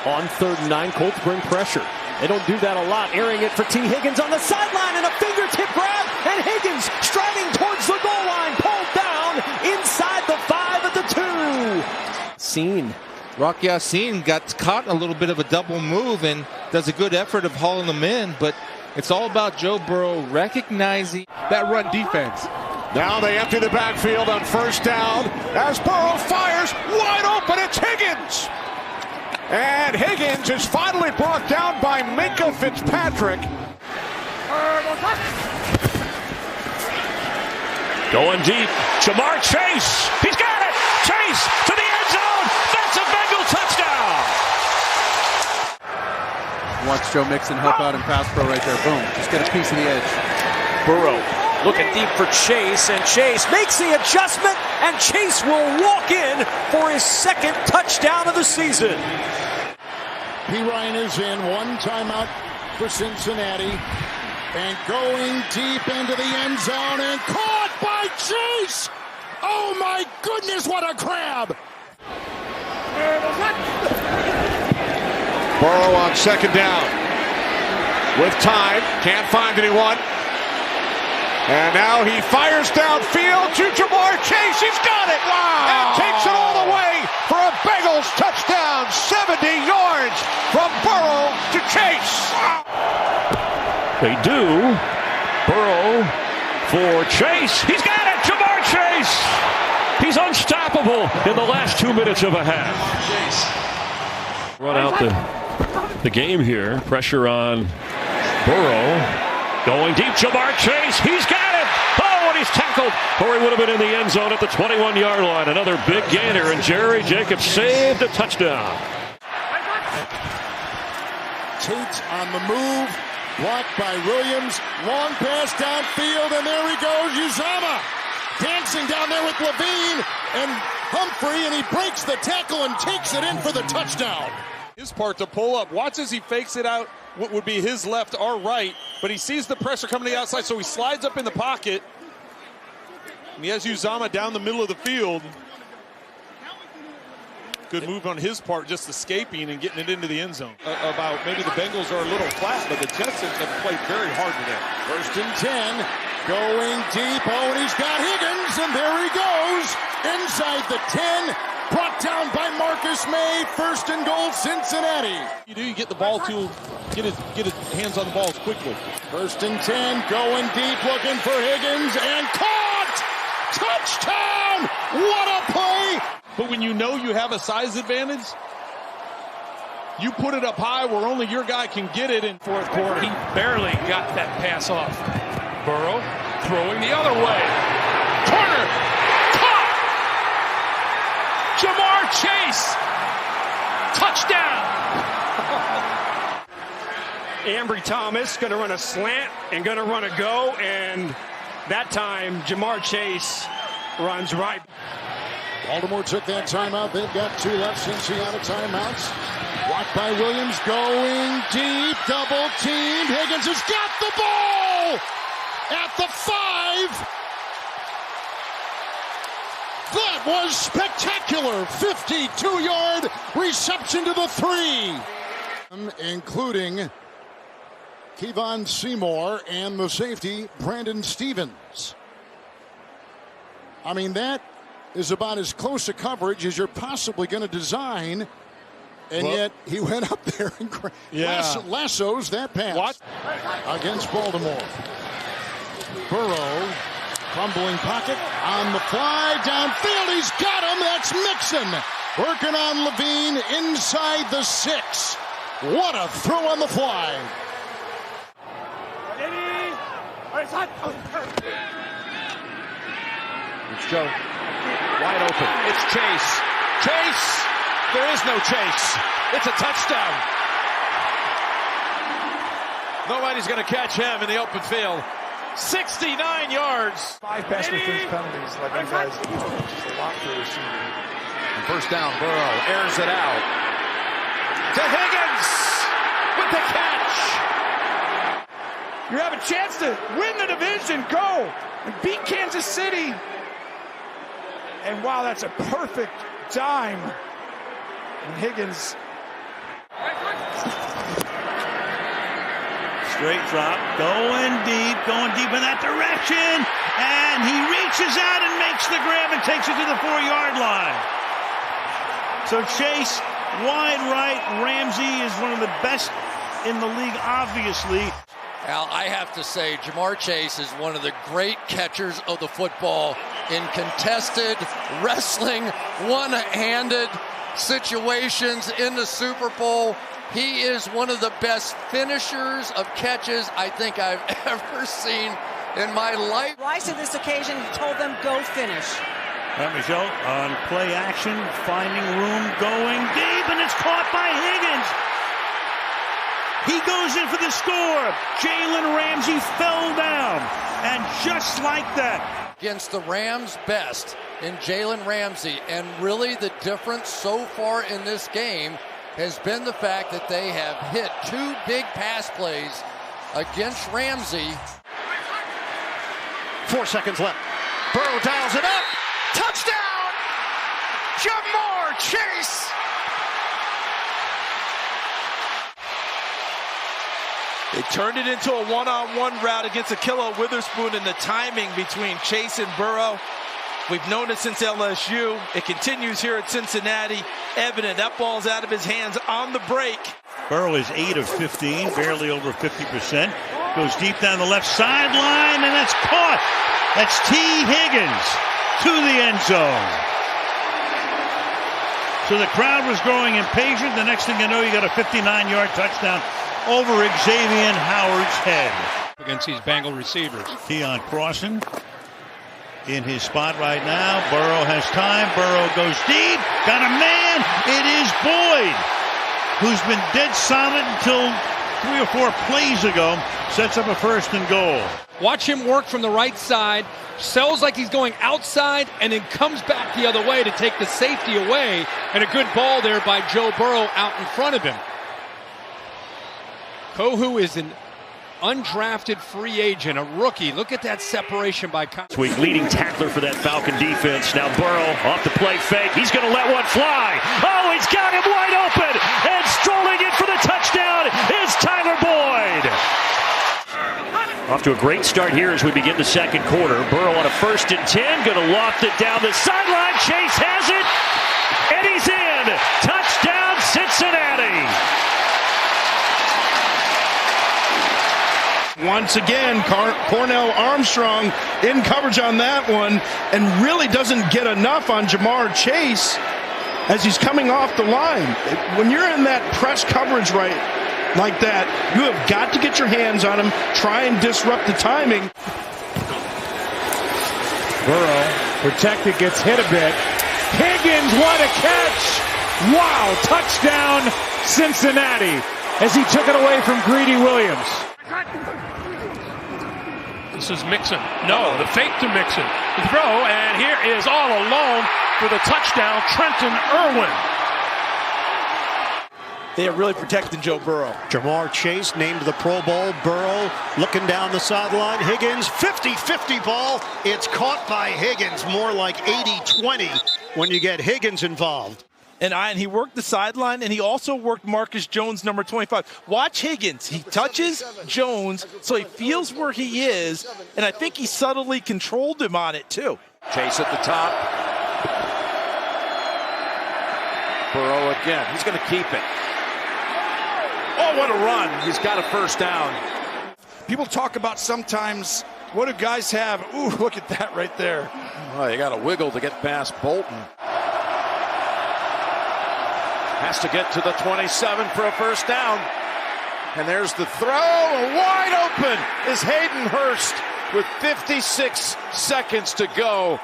On 3rd and 9, Colts bring pressure. They don't do that a lot. Airing it for T. Higgins on the sideline and a fingertip grab. And Higgins striding towards the goal line. Pulled down inside the 5 at the 2. Rock Ya-Sin got caught in a little bit of a double move and does a good effort of hauling them in. But it's all about Joe Burrow recognizing that run defense. Now they empty the backfield on 1st down as Burrow fires wide open. It's Higgins. And Higgins is finally brought down by Minkah Fitzpatrick. Going deep, Jamar Chase. He's got it. Chase to the end zone. That's a Bengal touchdown. Watch Joe Mixon help out in pass pro right there. Boom. Just get a piece of the edge. Burrow looking deep for Chase, and Chase makes the adjustment, and Chase will walk in for his 2nd touchdown of the season. P. Ryan is in, 1 timeout for Cincinnati, and going deep into the end zone, and caught by Chase! Oh my goodness, what a grab! Burrow on 2nd down. With time, can't find anyone. And now he fires downfield to Jamar Chase. He's got it! Wow! And takes it all the way for a Bengals touchdown. 70 yards from Burrow to Chase. They do. Burrow for Chase. He's got it! Jamar Chase! He's unstoppable in the last 2 minutes of a half. Run out the game here. Pressure on Burrow. Going deep, Jamar Chase. He's got it. Oh, and he's tackled. Or he would have been in the end zone at the 21-yard line. Another big gainer, and Jerry Jacobs saved a touchdown. Tate on the move. Blocked by Williams. Long pass downfield, and there he goes. Uzomah dancing down there with Levine and Humphrey, and he breaks the tackle and takes it in for the touchdown. His part to pull up. Watch as he fakes it out. What would be his left or right, but he sees the pressure coming to the outside, so he slides up in the pocket. And he has Uzomah down the middle of the field. Good move on his part, just escaping and getting it into the end zone. About maybe the Bengals are a little flat, but the Texans have played very hard today. 1st and 10, going deep. Oh, and he's got Higgins, and there he goes. Inside the 10, brought down by Marcus May. 1st and goal, Cincinnati. You get the ball to get his hands on the balls quickly. 1st and 10, going deep, looking for Higgins, and caught! Touchdown! What a play! But when you know you have a size advantage, you put it up high where only your guy can get it in 4th quarter. He barely got that pass off. Burrow throwing the other way. Corner. Caught! Jamar Chase. Touchdown. Ambry Thomas going to run a slant and going to run a go, and that time Jamar Chase runs right. Baltimore took that timeout. They've got 2 left. Cincy out of timeouts. Blocked by Williams. Going deep. Double teamed. Higgins has got the ball at the 5. That was spectacular. 52-yard reception to the 3. Including Kevon Seymour and the safety, Brandon Stevens. I mean, that is about as close a coverage as you're possibly going to design. And yet he went up there and lassos that pass. What? Against Baltimore. Burrow, crumbling pocket, on the fly, downfield, he's got him, that's Mixon. Working on Levine inside the 6. What a throw on the fly. It's Joe. Wide open. It's Chase. Chase! There is no Chase. It's a touchdown. Nobody's going to catch him in the open field. 69 yards. 5 pass defense penalties. Like you guys, just a lot for a receiver. And 1st down, Burrow airs it out to Higgins with the catch. You have a chance to win the division. Go and beat Kansas City. And wow, that's a perfect dime. And Higgins Straight drop, going deep in that direction, and he reaches out and makes the grab and takes it to the 4-yard line. So Chase, wide right. Ramsey is one of the best in the league, obviously. Al, I have to say, Jamar Chase is one of the great catchers of the football in contested, wrestling, one-handed situations in the Super Bowl. He is one of the best finishers of catches I think I've ever seen in my life. Rise to this occasion, he told them, go finish. Michelle on play action, finding room, going deep, and it's caught by Higgins. He goes in for the score. Jalen Ramsey fell down, and just like that. Against the Rams' best in Jalen Ramsey, and really the difference so far in this game has been the fact that they have hit 2 big pass plays against Ramsey. 4 seconds left. Burrow dials it up. Touchdown! Jamar Chase! They turned it into a one-on-one route against Ahkello Witherspoon, and the timing between Chase and Burrow, we've known it since LSU. It continues here at Cincinnati. Evident that ball's out of his hands on the break. Burrow is 8 of 15, barely over 50%. Goes deep down the left sideline, and that's caught. That's T. Higgins to the end zone. So the crowd was growing impatient. The next thing you know, you got a 59-yard touchdown over Xavier Howard's head. Against these Bengal receivers. Keon crossing in his spot right now. Burrow has time. Burrow goes deep. Got a man. It is Boyd, who's been dead silent until 3 or 4 plays ago. Sets up a 1st and goal. Watch him work from the right side. Sells like he's going outside and then comes back the other way to take the safety away. And a good ball there by Joe Burrow out in front of him. Kohu is an undrafted free agent, a rookie. Look at that separation by This week, leading tackler for that Falcon defense. Now Burrow off the play fake. He's going to let one fly. Oh, he's got him wide open. And strolling in for the touchdown is Tyler Boyd. Off to a great start here as we begin the second quarter. Burrow on a 1st and 10. Going to loft it down the sideline. Chase has it. And he's in. Touchdown, Cincinnati. Once again, Cornell Armstrong in coverage on that one and really doesn't get enough on Jamar Chase as he's coming off the line. When you're in that press coverage right like that, you have got to get your hands on him, try and disrupt the timing. Burrow, protected, gets hit a bit. Higgins, what a catch! Wow, touchdown Cincinnati as he took it away from Greedy Williams. This is Mixon. No, the fake to Mixon. The throw, and here is all alone for the touchdown, Trenton Irwin. They are really protecting Joe Burrow. Jamar Chase named to the Pro Bowl. Burrow looking down the sideline. Higgins, 50-50 ball. It's caught by Higgins, more like 80-20 when you get Higgins involved. And he worked the sideline, and he also worked Marcus Jones, number 25. Watch Higgins. He touches Jones, so he feels where he is, and I think he subtly controlled him on it, too. Chase at the top. Burrow again. He's going to keep it. Oh, what a run. He's got a 1st down. People talk about sometimes, what do guys have? Ooh, look at that right there. Oh, you got to wiggle to get past Bolton. Has to get to the 27 for a 1st down. And there's the throw. Wide open is Hayden Hurst with 56 seconds to go.